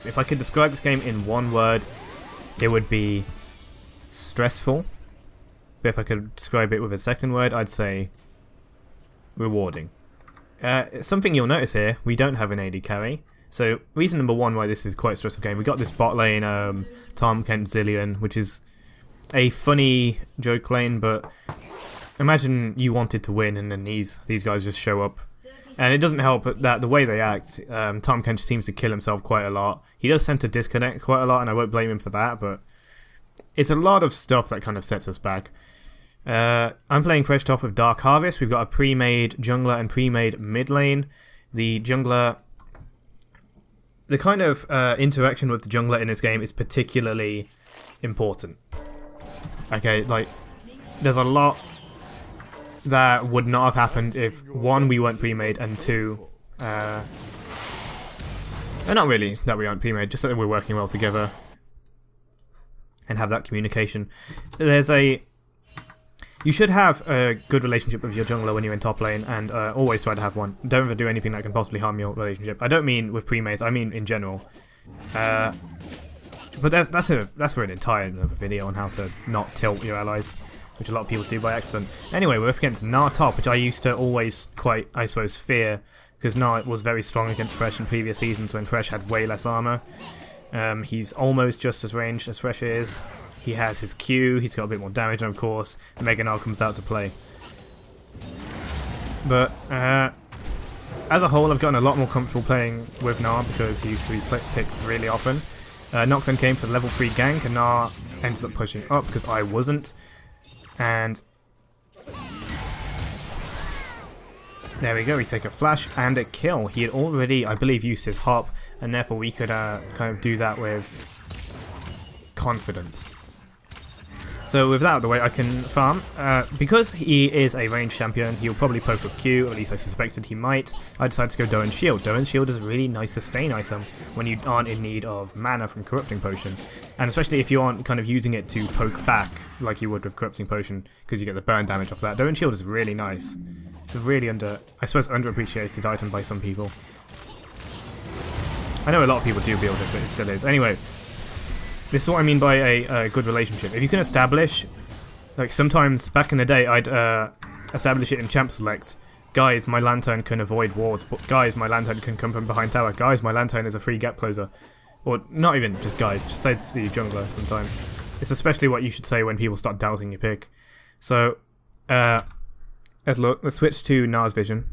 If I could describe this game in one word, it would be stressful. But if I could describe it with a second word, I'd say rewarding. Something you'll notice here, we don't have an AD carry. So reason number one why this is quite a stressful game, we got this bot lane, Tahm Kench Zilean, which is a funny joke lane, but imagine you wanted to win and then these guys just show up. And it doesn't help that the way they act, Tahm Kench seems to kill himself quite a lot. He does tend to disconnect quite a lot, and I won't blame him for that, but it's a lot of stuff that kind of sets us back. I'm playing Thresh top with Dark Harvest. We've got a pre-made jungler and pre-made mid lane. The jungler... The kind of interaction with the jungler in this game is particularly important. Okay, like, there's a lot that would not have happened if, one, we weren't pre-made, and two, not really that we aren't pre-made, just that we're working well together and have that communication. You should have a good relationship with your jungler when you're in top lane, and always try to have one. Don't ever do anything that can possibly harm your relationship. I don't mean with pre-mates, I mean in general. But that's for an entire another video on how to not tilt your allies, which a lot of people do by accident. Anyway, we're up against Gnar top, which I used to always quite, I suppose, fear, because Gnar was very strong against Thresh in previous seasons when Thresh had way less armor. He's almost just as ranged as Thresh is. He has his Q, he's got a bit more damage, and of course, Mega Gnar comes out to play. But, as a whole, I've gotten a lot more comfortable playing with Gnar because he used to be picked really often. Noxen came for the level 3 gank, and Gnar ended up pushing up because I wasn't. And there we go, we take a flash and a kill. He had already, I believe, used his hop, and therefore we could kind of do that with confidence. So with that out of the way, I can farm. Because he is a ranged champion, he'll probably poke with Q, or at least I suspected he might. I decided to go Doran's Shield. Doran's Shield is a really nice sustain item when you aren't in need of mana from Corrupting Potion. And especially if you aren't kind of using it to poke back like you would with Corrupting Potion, because you get the burn damage off that. Doran's Shield is really nice. It's a really underappreciated item by some people. I know a lot of people do build it, but it still is. Anyway, this is what I mean by a good relationship. If you can establish, like sometimes back in the day, I'd establish it in champ select. Guys, my lantern can avoid wards. But guys, my lantern can come from behind tower. Guys, my lantern is a free gap closer. Or not even just guys, just say to your jungler sometimes. It's especially what you should say when people start doubting your pick. So, let's switch to Gnar's vision.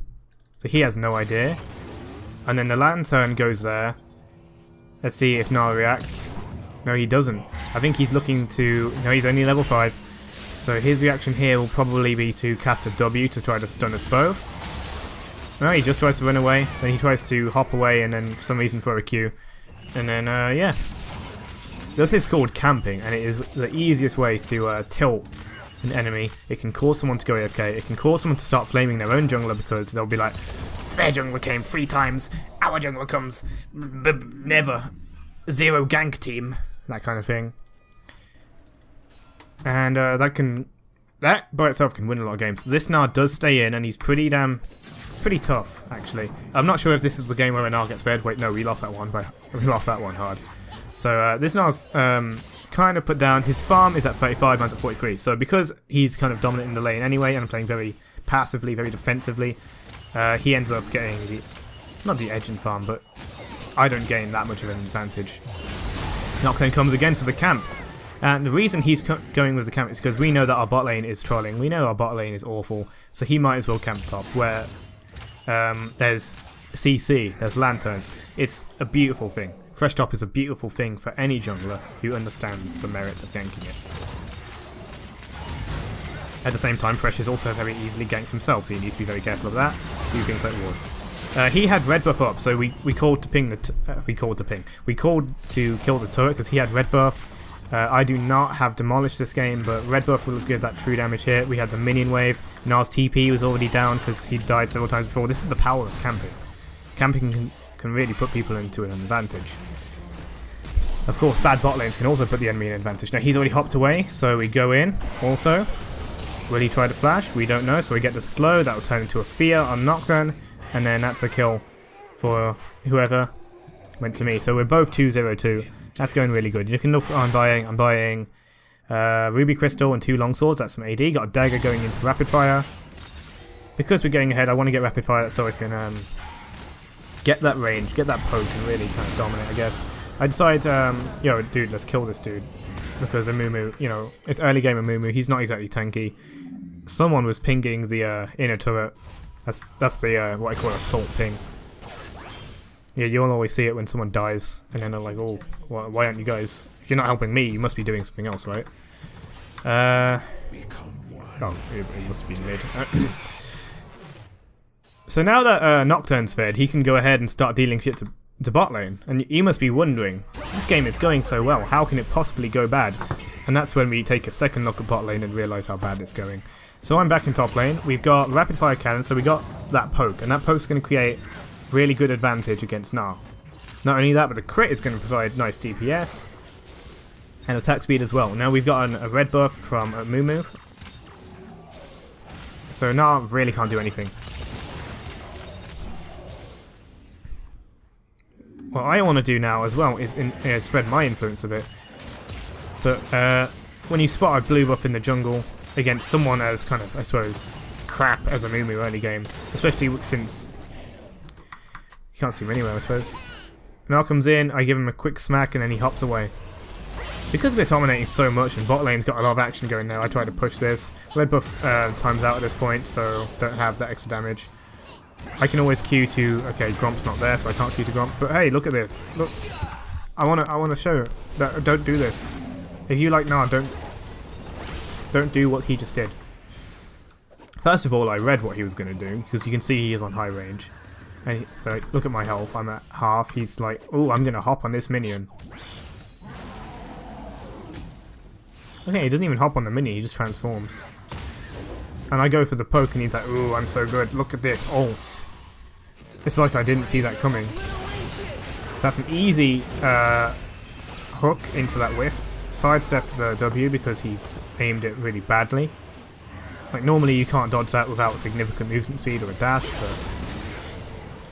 So he has no idea. And then the lantern goes there. Let's see if Gnar reacts. No, he doesn't. I think he's looking to... No, he's only level 5. So his reaction here will probably be to cast a W to try to stun us both. No, he just tries to run away. Then he tries to hop away and then for some reason throw a Q. And then, yeah. This is called camping, and it is the easiest way to tilt an enemy. It can cause someone to go AFK. It can cause someone to start flaming their own jungler because they'll be like, their jungler came 3 times, our jungler comes never. 0 gank team. That kind of thing. And that by itself can win a lot of games. This Gnar does stay in, and he's pretty it's pretty tough, actually. I'm not sure if this is the game where a Gnar gets fed. Wait, no, we lost that one, but we lost that one hard. So this Gnar's kind of put down. His farm is at 35, mine's at 43. So because he's kind of dominant in the lane anyway, and I'm playing very passively, very defensively, he ends up getting the, not the edge in farm, but I don't gain that much of an advantage. Noxen comes again for the camp. And the reason he's going with the camp is because we know that our bot lane is trolling. We know our bot lane is awful. So he might as well camp top where there's CC, there's lanterns. It's a beautiful thing. Thresh top is a beautiful thing for any jungler who understands the merits of ganking it. At the same time, Thresh is also very easily ganked himself, so he needs to be very careful of that. Do things like ward. He had red buff up, so we called to ping we called to kill the turret because he had red buff. I do not have demolished this game, but red buff will give that true damage hit. We had the minion wave. Gnar's TP was already down because he died several times before. This is the power of camping. Camping can really put people into an advantage. Of course, bad bot lanes can also put the enemy in an advantage. Now he's already hopped away, so we go in. Auto. Will he try to flash? We don't know, so we get the slow. That will turn into a fear on Nocturne. And then that's a kill for whoever. went to me. So we're both 202. That's going really good. You can look. I'm buying Ruby Crystal and 2 Longswords. That's some AD. Got a dagger going into Rapid Fire. Because we're getting ahead, I want to get Rapid Fire so I can get that range, get that poke, and really kind of dominate, I guess. I decide, yo, dude, let's kill this dude. Because Amumu, you know, it's early game Amumu. He's not exactly tanky. Someone was pinging the inner turret. That's the what I call assault ping. Yeah, you'll always see it when someone dies, and then they're like, "Oh, why aren't you guys? If you're not helping me, you must be doing something else, right?" Oh, it must be mid. So now that Nocturne's fed, he can go ahead and start dealing shit to bot lane. And you must be wondering, this game is going so well, how can it possibly go bad? And that's when we take a second look at bot lane and realise how bad it's going. So I'm back in top lane. We've got Rapid Fire Cannon, so we got that poke. And that poke's going to create really good advantage against Gnar. Not only that, but the crit is going to provide nice DPS. And attack speed as well. Now we've got a red buff from Mumu. So Gnar really can't do anything. What I want to do now as well is spread my influence a bit. But when you spot a blue buff in the jungle against someone as kind of, I suppose, crap as a Mumu early game, especially since you can't see him anywhere, I suppose. Now comes in, I give him a quick smack, and then he hops away. Because we're dominating so much and bot lane's got a lot of action going now, I try to push this. Red buff times out at this point, so don't have that extra damage. I can always Q to, okay, Gromp's not there, so I can't Q to Gromp. But hey, look at this. Look, I wanna show that don't do this. If you like Gnar, don't do what he just did. First of all, I read what he was gonna do because you can see he is on high range. And look at my health. I'm at half. He's like, oh, I'm gonna hop on this minion. Okay, he doesn't even hop on the minion. He just transforms. And I go for the poke and he's like, ooh, I'm so good. Look at this, ults. It's like I didn't see that coming. So that's an easy hook into that whiff. Sidestep the W because he aimed it really badly. Like normally you can't dodge that without significant movement speed or a dash, but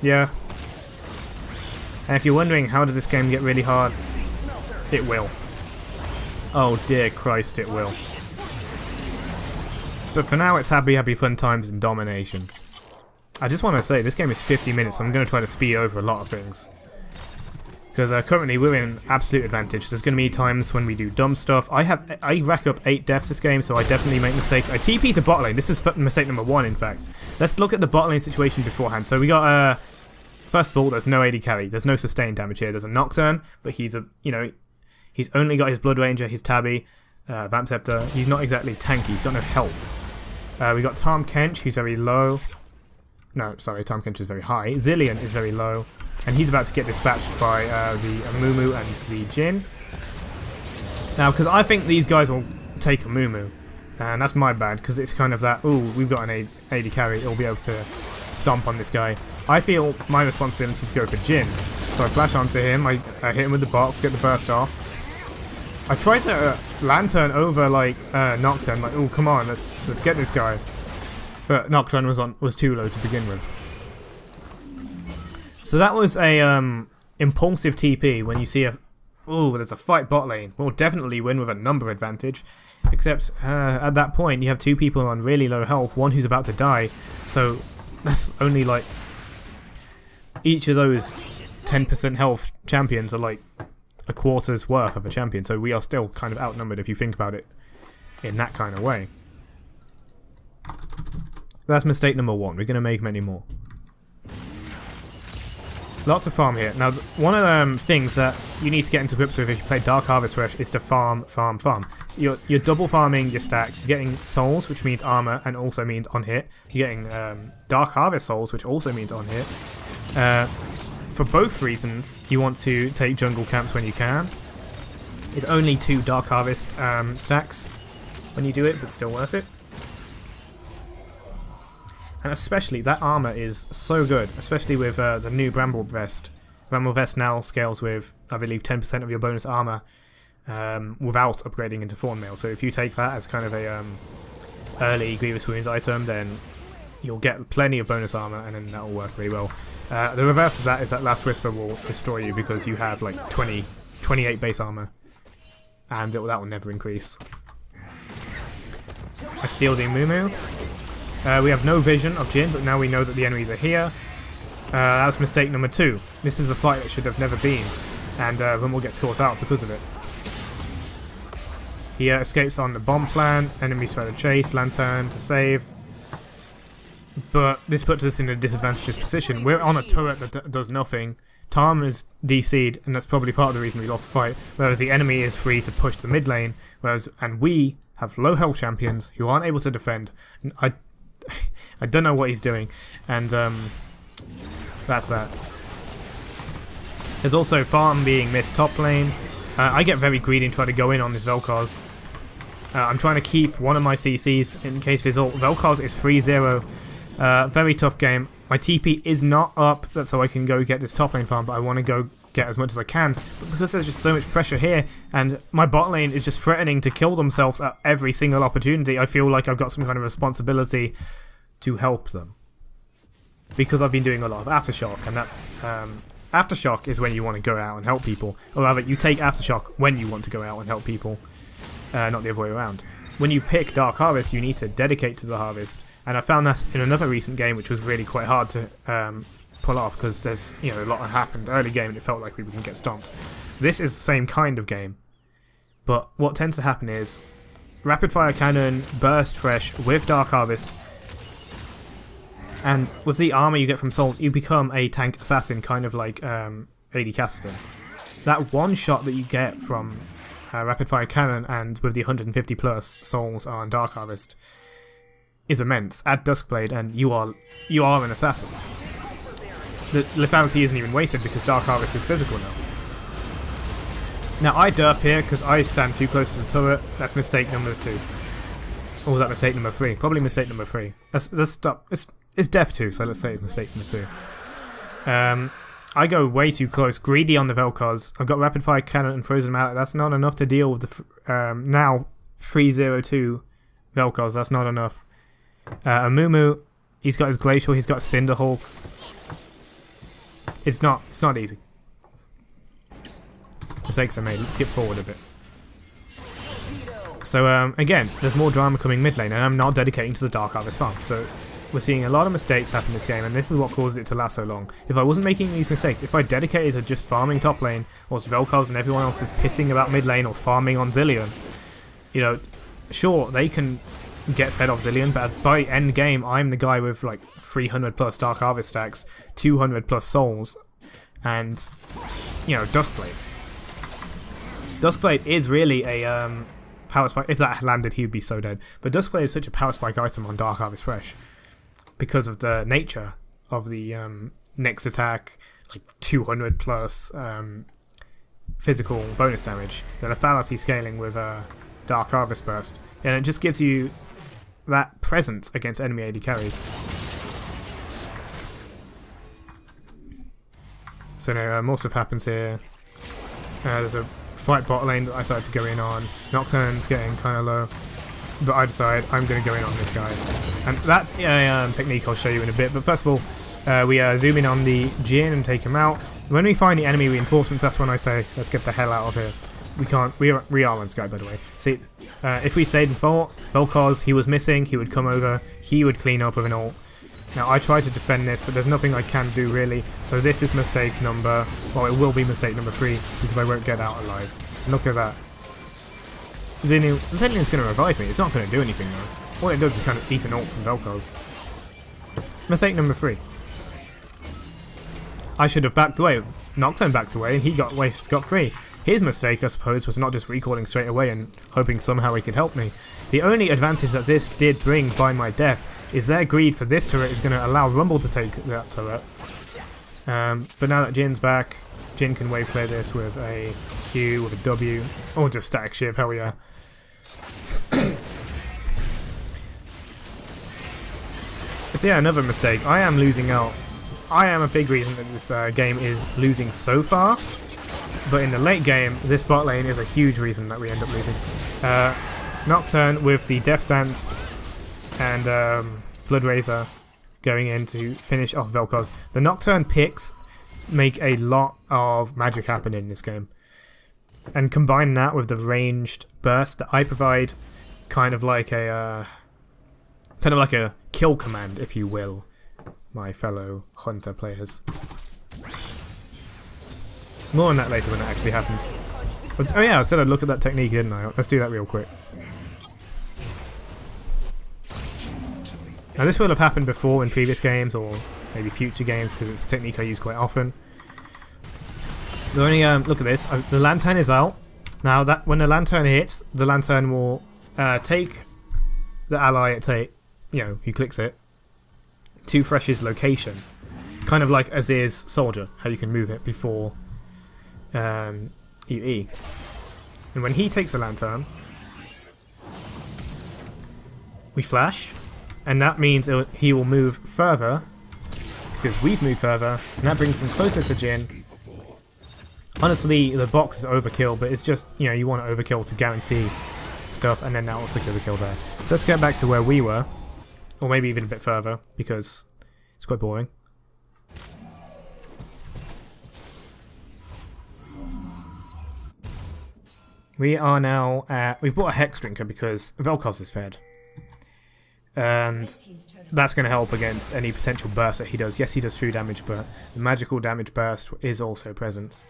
yeah. And if you're wondering how does this game get really hard, it will. Oh dear Christ, it will. But for now, it's happy, happy fun times and domination. I just want to say, this game is 50 minutes, so I'm going to try to speed over a lot of things. Because currently, we're in absolute advantage. There's going to be times when we do dumb stuff. I rack up 8 deaths this game, so I definitely make mistakes. I TP to bot lane. This is mistake number 1, in fact. Let's look at the bot lane situation beforehand. So we got, first of all, there's no AD carry. There's no sustained damage here. There's a Nocturne, but he's he's only got his Blood Ranger, his Tabby, Vamp Scepter. He's not exactly tanky. He's got no health. We got Tahm Kench, who's very low. No, sorry, Tahm Kench is very high. Zillion is very low. And he's about to get dispatched by the Amumu and the Jhin. Now, because I think these guys will take Amumu. And that's my bad, because it's kind of that, ooh, we've got an AD carry, it'll be able to stomp on this guy. I feel my responsibility is to go for Jhin. So I flash onto him, I hit him with the box, get the burst off. I tried to Lantern over like Nocturne, like, oh come on, let's get this guy. But Nocturne was too low to begin with. So that was a impulsive TP when you see there's a fight bot lane. We'll definitely win with a number advantage. Except at that point you have 2 people on really low health, one who's about to die. So that's only like each of those 10% health champions are like a quarter's worth of a champion, so we are still kind of outnumbered if you think about it in that kind of way. That's mistake number 1. We're going to make many more. Lots of farm here. Now, one of the things that you need to get into grips with if you play Dark Harvest Thresh is to farm. You're double farming your stacks. You're getting souls, which means armor and also means on hit. You're getting Dark Harvest souls, which also means on hit. For both reasons, you want to take jungle camps when you can. It's only 2 Dark Harvest stacks when you do it, but still worth it. And especially, that armor is so good, especially with the new Bramble Vest. Bramble Vest now scales with, I believe, 10% of your bonus armor without upgrading into Thorn Mail. So if you take that as kind of a early Grievous Wounds item, then you'll get plenty of bonus armor, and then that will work really well. The reverse of that is that Last Whisper will destroy you because you have like 28 base armor, and that will never increase. I steal the Mumu. We have no vision of Jin, but now we know that the enemies are here. That's mistake number 2. This is a fight that should have never been, and Rummel gets caught out because of it. He escapes on the bomb plant, enemies try to chase, Lantern to save. But this puts us in a disadvantageous position. We're on a turret that does nothing. Tarm is DC'd, and that's probably part of the reason we lost the fight, whereas the enemy is free to push to mid lane, and we have low health champions who aren't able to defend. I don't know what he's doing, and that's that. There's also farm being missed top lane. I get very greedy and try to go in on this Vel'Koz. I'm trying to keep one of my CCs in case of his ult. Vel'Koz is 3-0. Very tough game. My TP is not up, that's so I can go get this top lane farm, but I want to go get as much as I can. But because there's just so much pressure here, and my bot lane is just threatening to kill themselves at every single opportunity, I feel like I've got some kind of responsibility to help them. Because I've been doing a lot of Aftershock, and that Aftershock is when you want to go out and help people. Or rather, you take Aftershock when you want to go out and help people, not the other way around. When you pick Dark Harvest, you need to dedicate to the harvest. And I found that in another recent game, which was really quite hard to pull off because there's a lot that happened early game and it felt like we were going to get stomped. This is the same kind of game, but what tends to happen is Rapid Fire Cannon, Burst Thresh with Dark Harvest, and with the armor you get from Souls, you become a tank assassin, kind of like AD Cassidy. That one shot that you get from Rapid Fire Cannon and with the 150 plus Souls on Dark Harvest is immense. Add Duskblade and you are an assassin. The lethality isn't even wasted because Dark Harvest is physical now. Now I derp here because I stand too close to the turret. That's mistake number 2. Or was that mistake number 3? Probably mistake number 3. Let's stop. It's death 2, so let's say it's mistake number 2. I go way too close, greedy on the Vel'Koz. I've got Rapid Fire Cannon and Frozen Mallet. That's not enough to deal with the now 3-0-2 Vel'Koz. That's not enough. Amumu, he's got his Glacial, he's got Cinderhulk. It's not easy. Mistakes are made. Let's skip forward a bit. So again, there's more drama coming mid lane, and I'm not dedicating to the Dark Harvest farm. So we're seeing a lot of mistakes happen in this game, and this is what caused it to last so long. If I wasn't making these mistakes, if I dedicated to just farming top lane, whilst Vel'Koz and everyone else is pissing about mid lane or farming on Zilean, sure, they can get fed off Zilean, but by end game, I'm the guy with like 300 plus Dark Harvest stacks, 200 plus souls, and Duskblade. Duskblade is really a power spike. If that landed, he would be so dead. But Duskblade is such a power spike item on Dark Harvest Thresh because of the nature of the next attack, like 200 plus physical bonus damage, the lethality scaling with Dark Harvest Burst, and it just gives you that presence against enemy AD carries. So now more stuff happens here. There's a fight bot lane that I decided to go in on. Nocturne's getting kind of low, but I decide I'm going to go in on this guy. And that's a technique I'll show you in a bit, but first of all, we zoom in on the Jhin and take him out. When we find the enemy reinforcements, that's when I say, let's get the hell out of here. We are on this guy, by the way. See, if we stayed and fought, Vel'Koz, he was missing, he would come over, he would clean up with an ult. Now I try to defend this, but there's nothing I can do really, so this is mistake number, well, it will be mistake number 3, because I won't get out alive. Look at that. Zilean's going to revive me, it's not going to do anything though. All it does is kind of eat an ult from Vel'Koz. Mistake number 3. I should have backed away. Nocturne backed away and he got free. His mistake, I suppose, was not just recalling straight away and hoping somehow he could help me. The only advantage that this did bring by my death is their greed for this turret is going to allow Rumble to take that turret. But now that Jin's back, Jhin can wave clear this with a Q, with a W, or just static shiv, hell yeah. So yeah, another mistake. I am losing out. I am a big reason that this game is losing so far. But in the late game, this bot lane is a huge reason that we end up losing. Nocturne with the Death Stance and Blood Razor going in to finish off Vel'Koz. The Nocturne picks make a lot of magic happen in this game. And combine that with the ranged burst that I provide, kind of like a kill command, if you will, my fellow Hunter players. More on that later when it actually happens. Oh yeah, I said I'd look at that technique, didn't I? Let's do that real quick. Now this will have happened before in previous games, or maybe future games, because it's a technique I use quite often. The only look at this. The lantern is out. Now that when the lantern hits, the lantern will take the ally who clicks it to Thresh's location, kind of like Azir's soldier, how you can move it before you E. And when he takes the lantern, we flash, and that means he will move further because we've moved further, and that brings him closer to Jhin. Honestly, the box is overkill, but it's just, you want to overkill to guarantee stuff, and then that also could kill there. So let's get back to where we were, or maybe even a bit further, because it's quite boring. We are now at... We've bought a Hex Drinker because Vel'Koz is fed. And that's going to help against any potential burst that he does. Yes, he does true damage, but the magical damage burst is also present.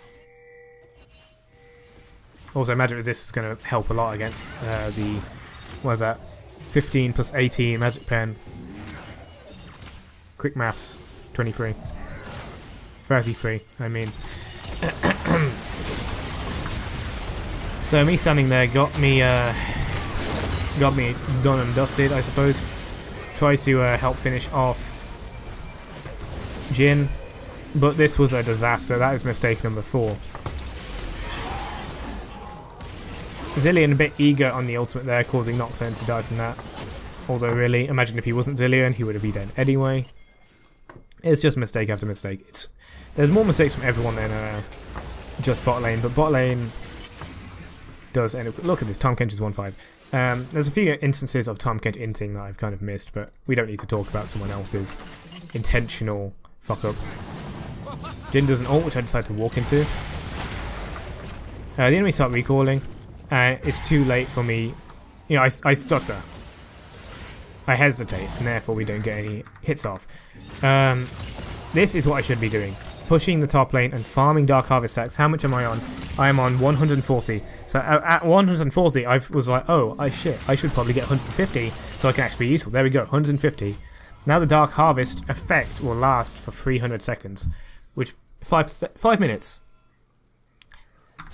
Also, magic resist is going to help a lot against the... What is that? 15 plus 18 magic pen. Quick maths. 23. 33, I mean. So me standing there got me done and dusted, I suppose. Tries to help finish off Jhin, but this was a disaster. That is mistake number 4. Zilean a bit eager on the ultimate there, causing Nocturne to die from that. Although really, imagine if he wasn't Zilean, he would have been dead anyway. It's just mistake after mistake. There's more mistakes from everyone than just bot lane, but bot lane does end up... Look at this, Tahm Kench is 1-5. There's a few instances of Tahm Kench inting that I've kind of missed, but we don't need to talk about someone else's intentional fuck-ups. Jhin does an ult, which I decide to walk into. The enemy start recalling. It's too late for me. I stutter. I hesitate, and therefore we don't get any hits off. This is what I should be doing. Pushing the top lane and farming Dark Harvest stacks. How much am I on? I am on 140. So at 140, I was like, oh, shit, I should probably get 150 so I can actually be useful. There we go, 150. Now the Dark Harvest effect will last for 300 seconds, which 5 minutes.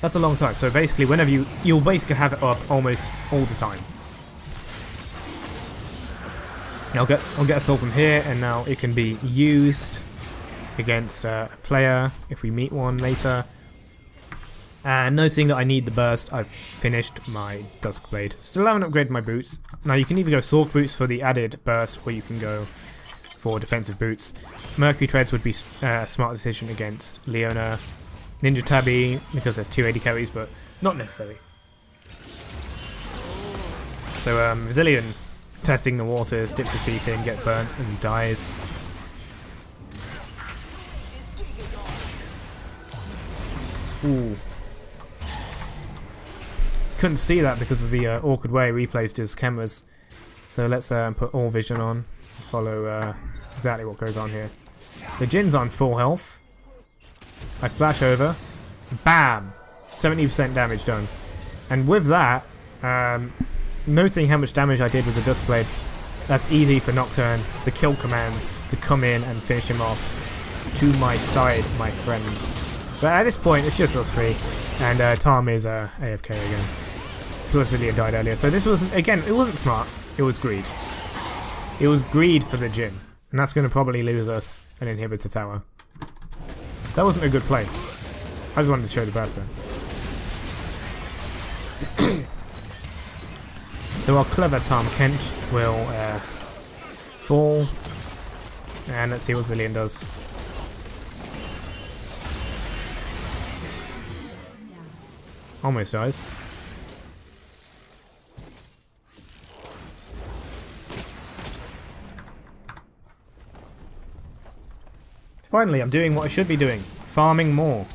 That's a long time. So basically, whenever you'll basically have it up almost all the time. I'll get a soul from here, and now it can be used against a player if we meet one later. And noticing that I need the burst, I've finished my Duskblade. Still haven't upgraded my boots. Now you can either go Sork boots for the added burst, or you can go for defensive boots. Mercury Treads would be a smart decision against Leona. Ninja Tabby, because there's 2 AD carries, but not necessary. So Zilean testing the waters, dips his feet in, get burnt, and dies. Ooh. Couldn't see that because of the awkward way he placed his cameras. So let's put all vision on and follow exactly what goes on here. So Jin's on full health. I flash over. Bam! 70% damage done. And with that, noting how much damage I did with the Duskblade, that's easy for Nocturne, the kill command, to come in and finish him off. To my side, my friend. But at this point, it's just us 3, and Tahm is AFK again. Plus Zilean died earlier, so this wasn't, again, it wasn't smart, it was greed. It was greed for the Jhin, and that's going to probably lose us an inhibitor tower. That wasn't a good play. I just wanted to show the burst then. So our clever Tahm Kench will fall, and let's see what Zilean does. Almost dies. Finally, I'm doing what I should be doing. Farming more.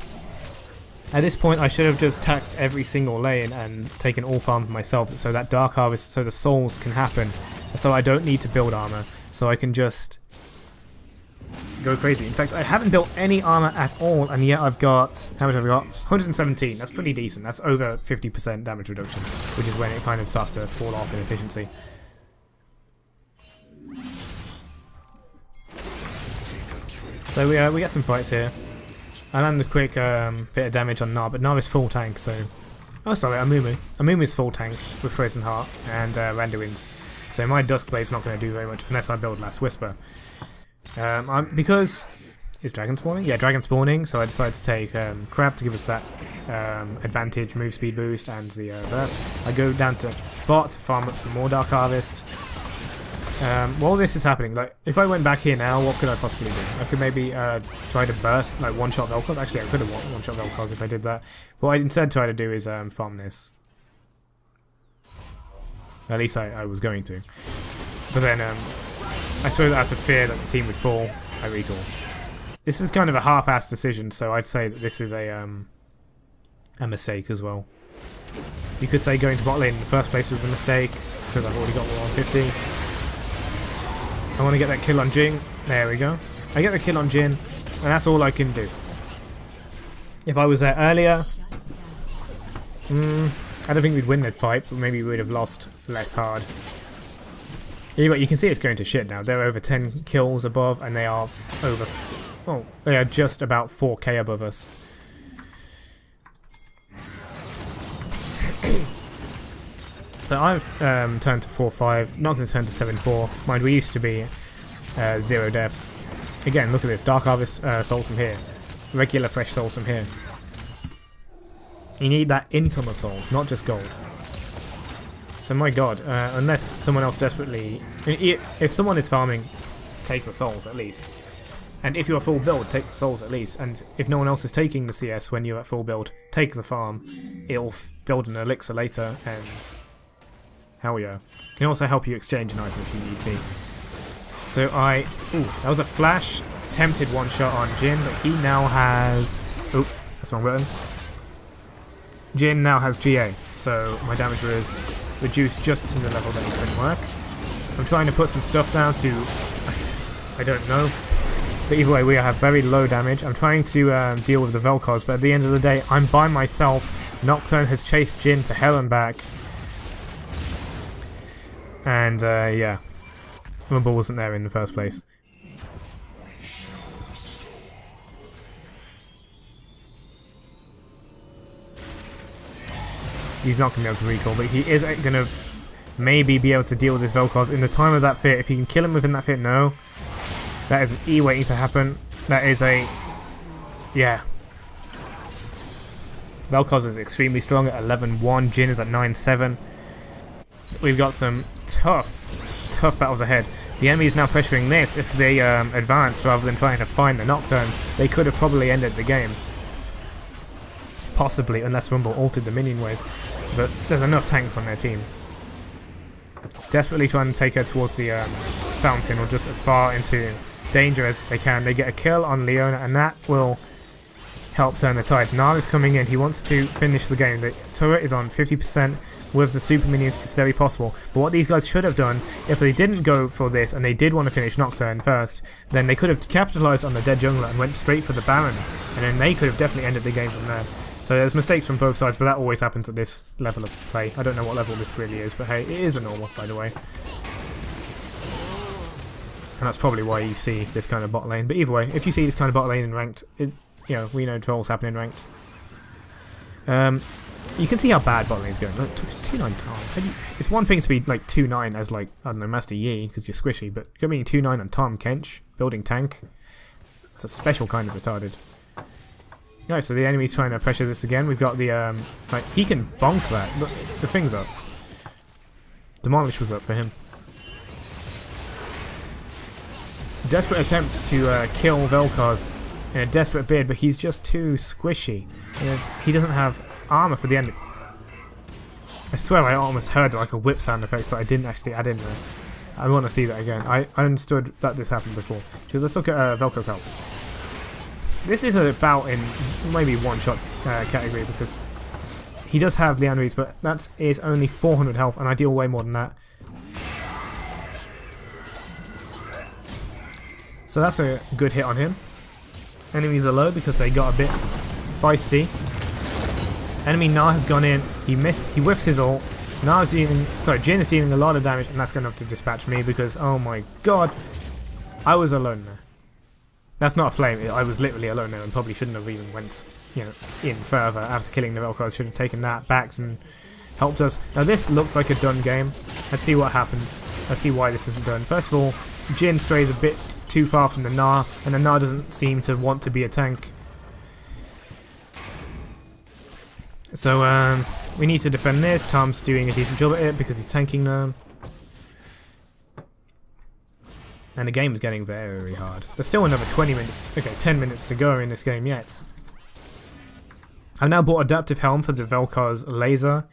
At this point, I should have just taxed every single lane and taken all farm for myself so that Dark Harvest, so the souls can happen. So I don't need to build armor. So I can just go crazy. In fact, I haven't built any armor at all, and yet I've got... How much have I got? 117. That's pretty decent. That's over 50% damage reduction, which is when it kind of starts to fall off in efficiency. So we get some fights here. I land a quick bit of damage on Nar, but Nar is full tank, so... Oh, sorry, Amumu. Amumu is full tank with Frozen Heart and Randuin's. So my Duskblade's not going to do very much unless I build Last Whisper. Because... Is Dragon spawning? Yeah, Dragon spawning, so I decided to take Crab to give us that advantage, move speed boost, and the burst. I go down to bot to farm up some more Dark Harvest. While this is happening, like, if I went back here now, what could I possibly do? I could maybe try to burst, like, one-shot Vel'Koz. Actually, I could have one-shot Vel'Koz if I did that. What I instead try to do is farm this. At least I was going to. But then, I suppose out of fear that the team would fall, I recall. This is kind of a half-assed decision, so I'd say that this is a mistake as well. You could say going to bot lane in the first place was a mistake, because I've already got 150. I want to get that kill on Jing. There we go. I get the kill on Jin, and that's all I can do. If I was there earlier, I don't think we'd win this fight, but maybe we would have lost less hard. Anyway, you can see it's going to shit now. They're over 10 kills above, and they are over... Oh, they are just about 4k above us. So I've turned to 4-5, not going to turn to 7-4. Mind, we used to be 0 deaths. Again, look at this. Dark Harvest souls from here. Regular fresh souls from here. You need that income of souls, not just gold. So my god, unless someone else desperately... If someone is farming, take the souls at least. And if you're full build, take the souls at least. And if no one else is taking the CS when you're at full build, take the farm. It'll build an elixir later, and... Hell yeah. Can also help you exchange an item if you need be. So ooh, that was a flash. Attempted one shot on Jin, but he now has... Oh, that's the wrong button. Jin now has GA, so my damage was reduced just to the level that it couldn't work. I'm trying to put some stuff down to... I don't know. But either way, we have very low damage. I'm trying to deal with the Vel'Koz, but at the end of the day, I'm by myself. Nocturne has chased Jin to hell and back. And, yeah. Rumble wasn't there in the first place. He's not going to be able to recall, but he is going to maybe be able to deal with this Vel'Koz in the time of that fit. If you can kill him within that fit, no. That is an E waiting to happen. That is a... Yeah. Vel'Koz is extremely strong at 11-1. Jin is at 9-7. We've got some tough battles ahead. The enemy is now pressuring this. If they advanced rather than trying to find the Nocturne, they could have probably ended the game. Possibly, unless Rumble altered the minion wave. But there's enough tanks on their team. Desperately trying to take her towards the fountain, or just as far into danger as they can. They get a kill on Leona, and that will help turn the tide. Nar is coming in. He wants to finish the game. The turret is on 50%. With the super minions, it's very possible. But what these guys should have done, if they didn't go for this and they did want to finish Nocturne first, then they could have capitalized on the dead jungler and went straight for the Baron, and then they could have definitely ended the game from there. So there's mistakes from both sides, but that always happens at this level of play. I don't know what level this really is, but hey, it is a normal, by the way. And that's probably why you see this kind of bot lane. But either way, if you see this kind of bot lane in ranked, you know, we know trolls happen in ranked. You can see how bad bot lane is going. Look, 2-9 Tom. It's one thing to be like 2-9 as like, I don't know, Master Yi, because you're squishy, but being 2-9 on Tom Kench, building tank, it's a special kind of retarded. Yeah, so the enemy's trying to pressure this again. We've got the, like, he can bonk that. Look, the thing's up. Demolish was up for him. Desperate attempt to kill Vel'Koz in a desperate bid, but he's just too squishy. He doesn't have armor for the enemy. I swear I almost heard like a whip sound effect that I didn't actually add in there. I want to see that again. I understood that this happened before. Because let's look at Vel'Koz's health. This is about in maybe one-shot category because he does have Lianri's, but that is only 400 health, and I deal way more than that. So that's a good hit on him. Enemies are low because they got a bit feisty. Enemy Na has gone in. He whiffs his ult. Jin is dealing a lot of damage, and that's going to have to dispatch me because, oh my god, I was alone there. That's not a flame. I was literally alone there and probably shouldn't have even went, in further after killing the Vel'Koz. Should have taken that back and helped us. Now this looks like a done game. Let's see what happens. Let's see why this isn't done. First of all, Jin strays a bit too far from the Na, and the Na doesn't seem to want to be a tank. So we need to defend this. Tom's doing a decent job at it because he's tanking them. And the game is getting very hard. There's still another 20 minutes, okay, 10 minutes to go in this game yet. I've now bought Adaptive Helm for the Vel'Koz laser.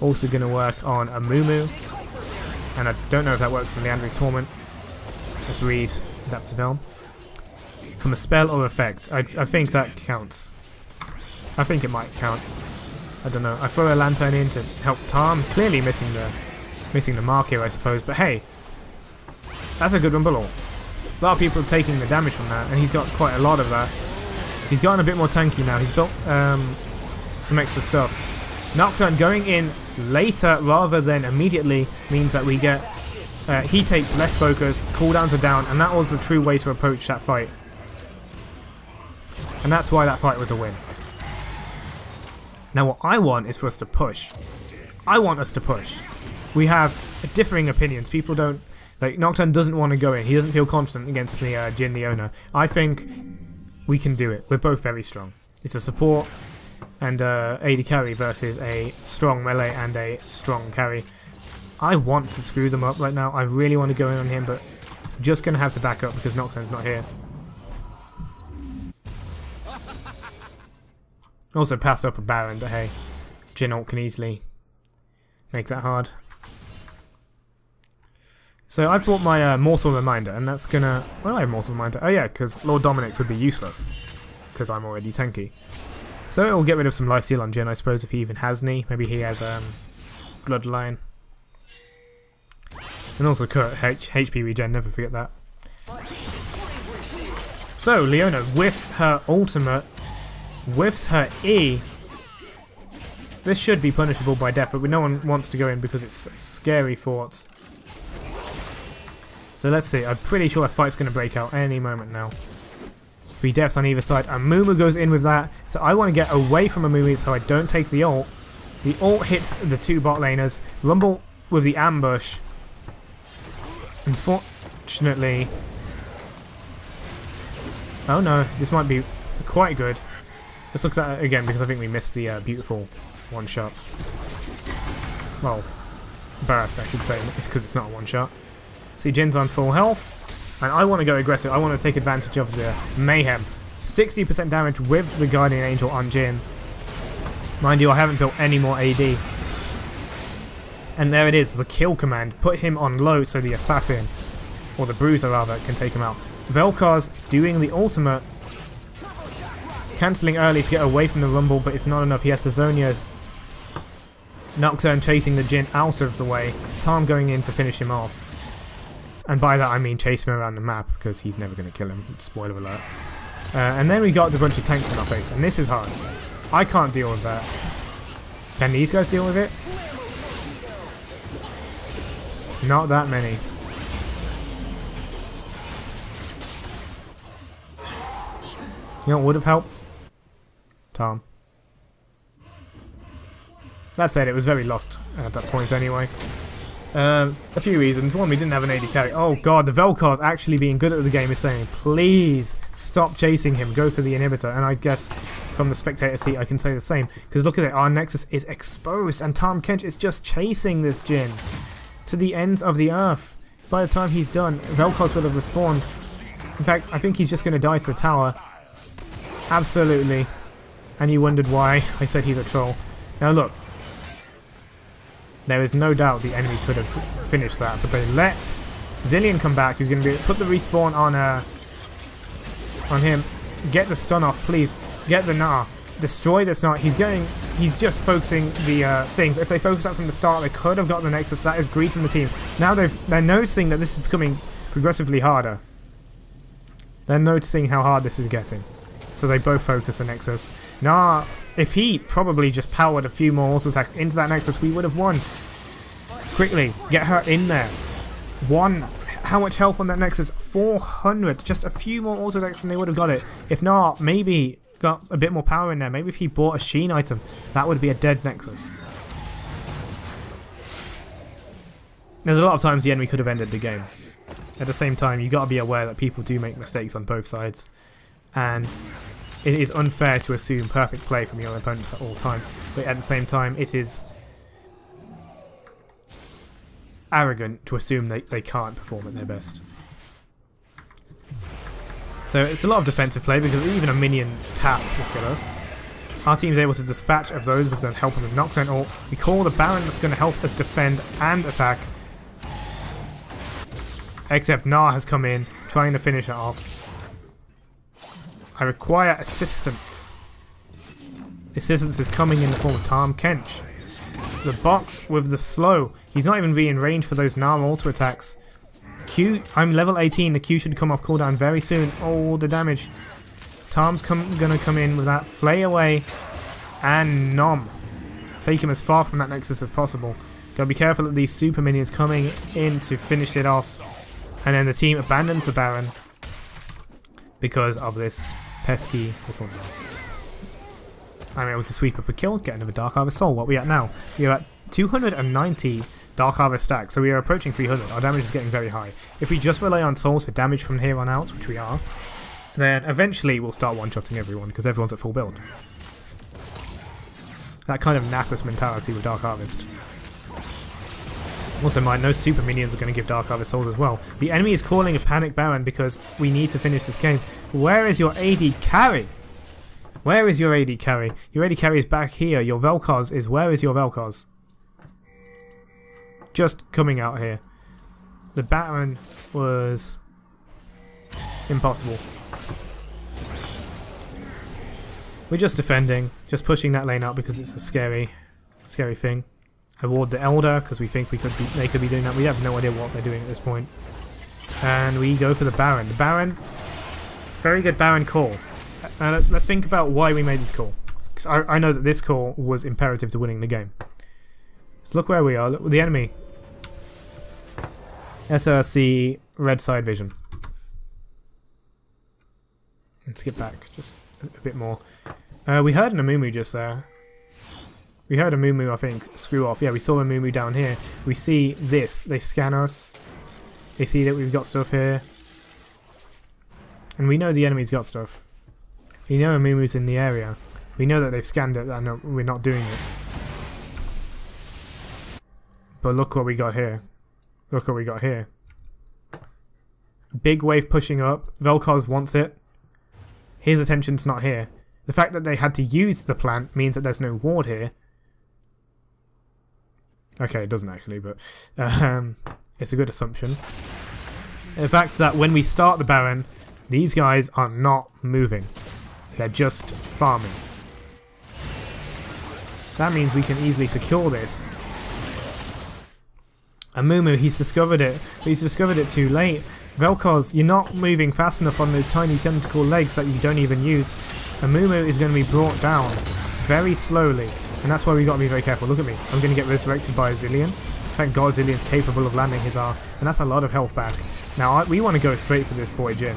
Also going to work on a Mumu. And I don't know if that works in the Lianri's Torment. Let's read Adaptive Helm. From a spell or effect. I think that counts. I think it might count. I don't know. I throw a lantern in to help Tom. Clearly missing the mark here, I suppose. But hey, that's a good Rumble ult. A lot of people are taking the damage from that, and he's got quite a lot of that. He's gotten a bit more tanky now. He's built some extra stuff. Nocturne going in later rather than immediately means that we get... he takes less focus, cooldowns are down, and that was the true way to approach that fight. And that's why that fight was a win. Now what I want is for us to push. I want us to push. We have differing opinions. People don't... Like, Nocturne doesn't want to go in. He doesn't feel confident against the Jin Leona. I think we can do it. We're both very strong. It's a support and AD carry versus a strong melee and a strong carry. I want to screw them up right now. I really want to go in on him, but I'm just going to have to back up because Nocturne's not here. Also passed up a Baron, but hey, Jin ult can easily make that hard. So I've bought my Mortal Reminder, and that's gonna... Why do I have Mortal Reminder? Oh yeah, because Lord Dominic would be useless, because I'm already tanky. So it'll get rid of some lifesteal on Jin, I suppose, if he even has any. Maybe he has Bloodline. And also cut HP regen, never forget that. So Leona whiffs her ultimate, whiffs her E. This should be punishable by death, but no one wants to go in because it's scary thoughts. So let's see, I'm pretty sure a fight's going to break out any moment now. 3 deaths on either side, and Mumu goes in with that, so I want to get away from a Mumu so I don't take the ult. The ult hits the 2 bot laners, Rumble with the ambush. Unfortunately... Oh no, this might be quite good. Let's look at it again because I think we missed the beautiful one shot. Well, burst I should say, because it's not a one shot. See, Jin's on full health, and I want to go aggressive. I want to take advantage of the mayhem. 60% damage with the Guardian Angel on Jin. Mind you, I haven't built any more AD. And there it is, the kill command. Put him on low so the assassin, or the bruiser rather, can take him out. Vel'Koz doing the ultimate. Cancelling early to get away from the Rumble, but it's not enough. He has the Zonias. Nocturne chasing the Jin out of the way. Tarm going in to finish him off. And by that I mean chase him around the map, because he's never going to kill him. Spoiler alert. And then we got a bunch of tanks in our face, and this is hard. I can't deal with that. Can these guys deal with it? Not that many. You know what would have helped? Tom. That said, it was very lost at that point anyway. A few reasons. One, we didn't have an AD carry. Oh god, the Vel'Koz actually being good at the game is saying, please stop chasing him, go for the inhibitor. And I guess from the spectator seat I can say the same. Because look at it, our Nexus is exposed and Tahm Kench is just chasing this Jin to the ends of the earth. By the time he's done, Vel'Koz will have respawned. In fact, I think he's just going to die to the tower. Absolutely. And you wondered why I said he's a troll. Now look. There is no doubt the enemy could have finished that, but they let Zillion come back, who's going to put the respawn on him. Get the stun off, please. Get the Gnar. Destroy this Gnar. He's just focusing the thing. If they focus up from the start, they could have got the Nexus. That is greed from the team. Now they're noticing that this is becoming progressively harder. They're noticing how hard this is getting. So they both focus the Nexus. Gnar, if he probably just powered a few more auto attacks into that Nexus, we would have won. Quickly, get her in there. How much health on that Nexus? 400. Just a few more auto attacks and they would have got it. If not, maybe got a bit more power in there. Maybe if he bought a Sheen item, that would be a dead Nexus. There's a lot of times the enemy could have ended the game. At the same time, you got to be aware that people do make mistakes on both sides, and it is unfair to assume perfect play from your opponents at all times. But at the same time, it is arrogant to assume they can't perform at their best. So it's a lot of defensive play because even a minion tap will kill us. Our team's able to dispatch of those with the help of the Nocturne ult. We call the Baron that's going to help us defend and attack. Except Gnar has come in, trying to finish it off. I require assistance. Assistance is coming in the form of Tahm Kench. The box with the slow. He's not even being in range for those Gnar auto attacks. Q, I'm level 18, the Q should come off cooldown very soon. Oh, the damage. Tahm's gonna come in with that Flay away and Nom. Take him as far from that Nexus as possible. Gotta be careful of these super minions coming in to finish it off. And then the team abandons the Baron because of this pesky little Gnar. I'm able to sweep up a kill, get another Dark Harvest Soul. What are we at now? We are at 290 Dark Harvest stacks, so we are approaching 300. Our damage is getting very high. If we just rely on souls for damage from here on out, which we are, then eventually we'll start one-shotting everyone because everyone's at full build. That kind of Nasus mentality with Dark Harvest. Also mind, no super minions are going to give Dark Harvest Souls as well. The enemy is calling a panic Baron because we need to finish this game. Where is your AD carry? Where is your AD carry? Your AD carry is back here. Your Vel'Koz is... Where is your Vel'Koz? Just coming out here. The Baron was... impossible. We're just defending. Just pushing that lane out because it's a scary thing. I ward the Elder because we think they could be doing that. We have no idea what they're doing at this point. And we go for the Baron. The Baron... Very good Baron call. Let's think about why we made this call. Because I know that this call was imperative to winning the game. So look where we are. Look, the enemy. SRC red side vision. Let's get back just a bit more. We heard an Amumu just there. We heard a Amumu, I think, screw off. Yeah, we saw a Amumu down here. We see this. They scan us. They see that we've got stuff here. And we know the enemy's got stuff. We know Amumu's in the area. We know that they've scanned it and we're not doing it. But look what we got here. Look what we got here. Big wave pushing up. Vel'Koz wants it. His attention's not here. The fact that they had to use the plant means that there's no ward here. Okay, it doesn't actually, but it's a good assumption. The fact that when we start the Baron, these guys are not moving. They're just farming. That means we can easily secure this. Amumu, he's discovered it, but he's discovered it too late. Vel'Koz, you're not moving fast enough on those tiny tentacle legs that you don't even use. Amumu is going to be brought down very slowly, and that's why we got to be very careful. Look at me, I'm going to get resurrected by a Zilean. Thank God Zillion's capable of landing his R, and that's a lot of health back. Now we want to go straight for this boy Jhin.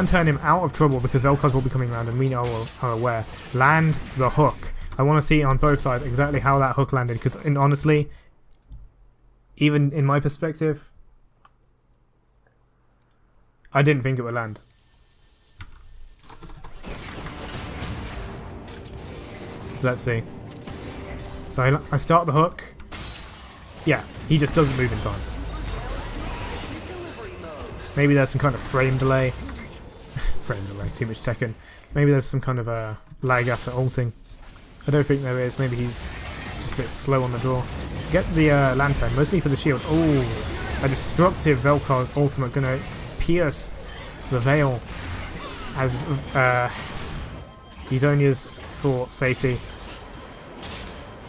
Turn him out of trouble because Vel'Koz will be coming around, and we are aware. Land the hook. I want to see on both sides exactly how that hook landed, because honestly, even in my perspective, I didn't think it would land. So let's see. So I start the hook. Yeah, he just doesn't move in time. Maybe there's some kind of frame delay. Frame delay, too much Tekken. Maybe there's some kind of a lag after ulting. I don't think there is. Maybe he's just a bit slow on the draw. Get the lantern, mostly for the shield. Oh, a destructive Vel'Koz ultimate gonna pierce the veil. as Ezonia's for safety.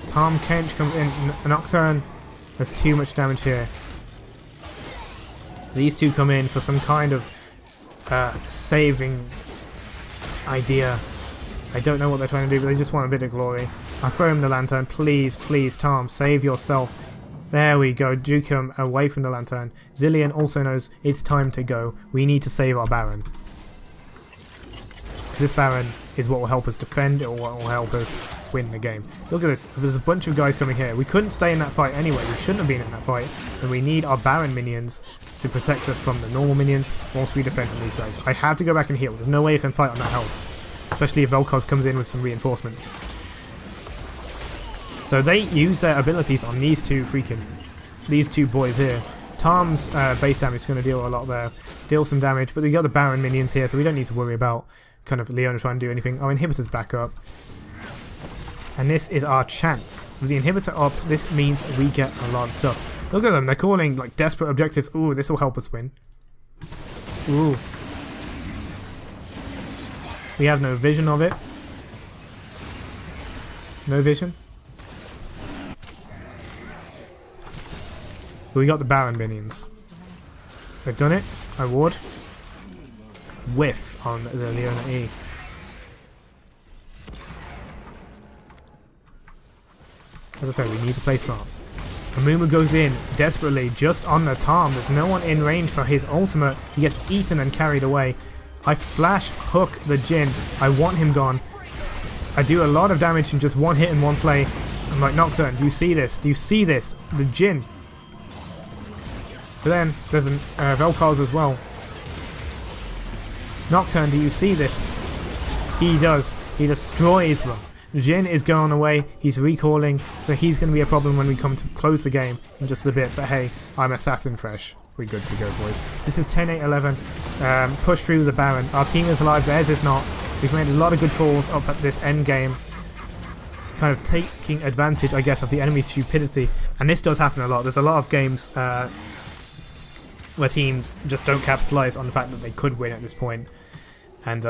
Tom Kench comes in. Nocturne. There's too much damage here. These two come in for some kind of saving idea. I don't know what they're trying to do, but they just want a bit of glory. I throw him the lantern. Please, please, Tom, save yourself. There we go. Juke him away from the lantern. Zillion also knows it's time to go. We need to save our Baron. Because this Baron is what will help us defend, or what will help us win the game. Look at this. There's a bunch of guys coming here. We couldn't stay in that fight anyway. We shouldn't have been in that fight. And we need our Baron minions to protect us from the normal minions whilst we defend from these guys. I have to go back and heal. There's no way I can fight on that health. Especially if Vel'Koz comes in with some reinforcements. So they use their abilities on these two boys here. Tom's base damage is going to deal a lot there. Deal some damage, but we got the Baron minions here, so we don't need to worry about kind of Leona trying to do anything. Our inhibitor's back up. And this is our chance. With the inhibitor up, this means we get a lot of stuff. Look at them, they're calling like desperate objectives. Ooh, this will help us win. Ooh. We have no vision of it. No vision. But we got the Baron minions. They've done it. I ward. Whiff on the Leona E. As I said, we need to play smart. Amumu goes in desperately just on the Tom. There's no one in range for his ultimate. He gets eaten and carried away. I flash hook the Jhin. I want him gone. I do a lot of damage in just one hit and one play. I'm like, Nocturne, do you see this? Do you see this? The Jhin. But then there's an Vel'Koz as well. Nocturne, do you see this? He does. He destroys them. Jhin is going away, he's recalling, so he's going to be a problem when we come to close the game in just a bit. But hey, I'm Assassin Thresh. We're good to go, boys. This is 10-8-11. Push through the Baron. Our team is alive, theirs is not. We've made a lot of good calls up at this end game. Kind of taking advantage, I guess, of the enemy's stupidity. And this does happen a lot. There's a lot of games where teams just don't capitalise on the fact that they could win at this point. And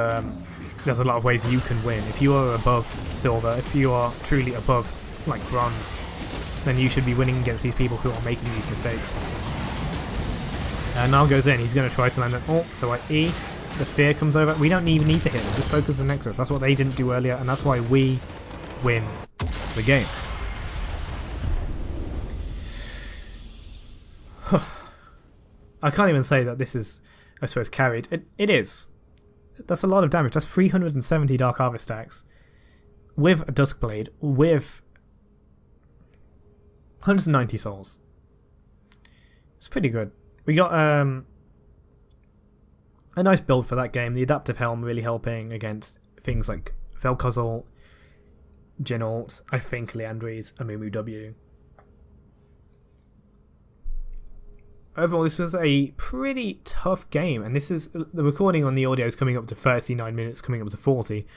there's a lot of ways you can win. If you are above silver, if you are truly above like bronze, then you should be winning against these people who are making these mistakes. Nile goes in, he's going to try to land an ult, so I E, the fear comes over. We don't even need to hit him, just focus the Nexus. That's what they didn't do earlier, and that's why we win the game. I can't even say that this is, I suppose, carried. It is. That's a lot of damage. That's 370 Dark Harvest stacks. With a Duskblade, with 190 souls. It's pretty good. We got a nice build for that game. The Adaptive Helm really helping against things like Vel'Koz ult, Jhin ult, I think Liandry's, Amumu W. Overall, this was a pretty tough game, and this is the recording on the audio is coming up to 39 minutes, coming up to 40.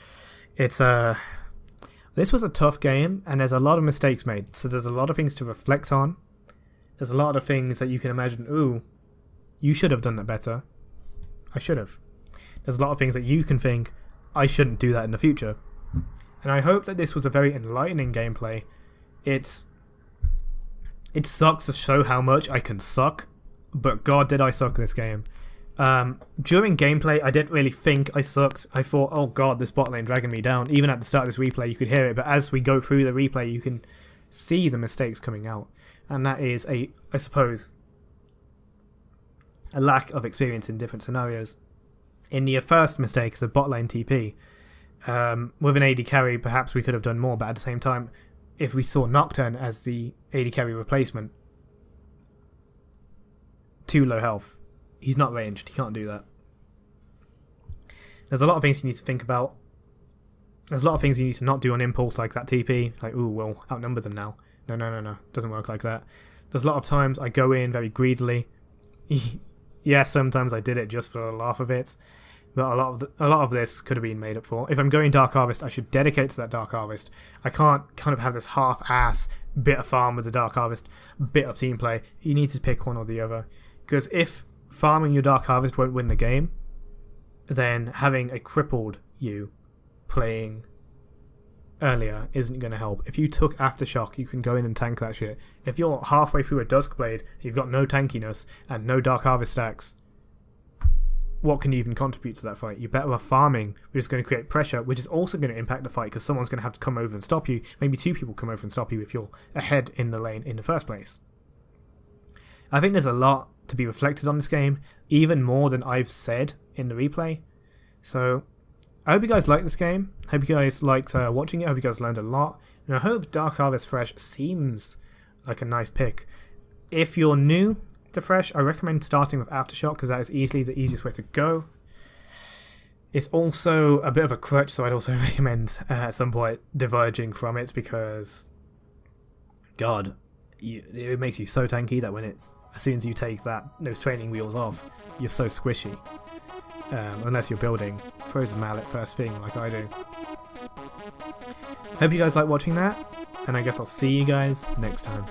It's this was a tough game, and there's a lot of mistakes made. So there's a lot of things to reflect on. There's a lot of things that you can imagine. Ooh, you should have done that better. I should have. There's a lot of things that you can think I shouldn't do that in the future. And I hope that this was a very enlightening gameplay. It sucks to show how much I can suck. But god did I suck this game. During gameplay I didn't really think I sucked. I thought, oh god, this bot lane dragging me down. Even at the start of this replay you could hear it, but as we go through the replay you can see the mistakes coming out. And that is I suppose, a lack of experience in different scenarios. In the first mistake, the bot lane TP, with an AD carry perhaps we could have done more, but at the same time, if we saw Nocturne as the AD carry replacement, too low health. He's not ranged. He can't do that. There's a lot of things you need to think about. There's a lot of things you need to not do on impulse, like that TP. Like, ooh, we'll outnumber them now. No. Doesn't work like that. There's a lot of times I go in very greedily. Yes, sometimes I did it just for the laugh of it. But a lot of this could have been made up for. If I'm going Dark Harvest, I should dedicate to that Dark Harvest. I can't kind of have this half-ass bit of farm with the Dark Harvest, bit of team play. You need to pick one or the other. Because if farming your Dark Harvest won't win the game, then having a crippled you playing earlier isn't going to help. If you took Aftershock, you can go in and tank that shit. If you're halfway through a Duskblade, you've got no tankiness and no Dark Harvest stacks, what can you even contribute to that fight? You're better off farming, which is going to create pressure, which is also going to impact the fight because someone's going to have to come over and stop you. Maybe 2 people come over and stop you if you're ahead in the lane in the first place. I think there's a lot to be reflected on this game, even more than I've said in the replay. So I hope you guys like this game. I hope you guys liked watching it. I hope you guys learned a lot. And I hope Dark Harvest Thresh seems like a nice pick. If you're new to Thresh, I recommend starting with Aftershock because that is easily the easiest way to go. It's also a bit of a crutch, so I'd also recommend at some point diverging from it because, God, it makes you so tanky that as soon as you take those training wheels off, you're so squishy. Unless you're building Frozen Mallet first thing like I do. Hope you guys like watching that, and I guess I'll see you guys next time.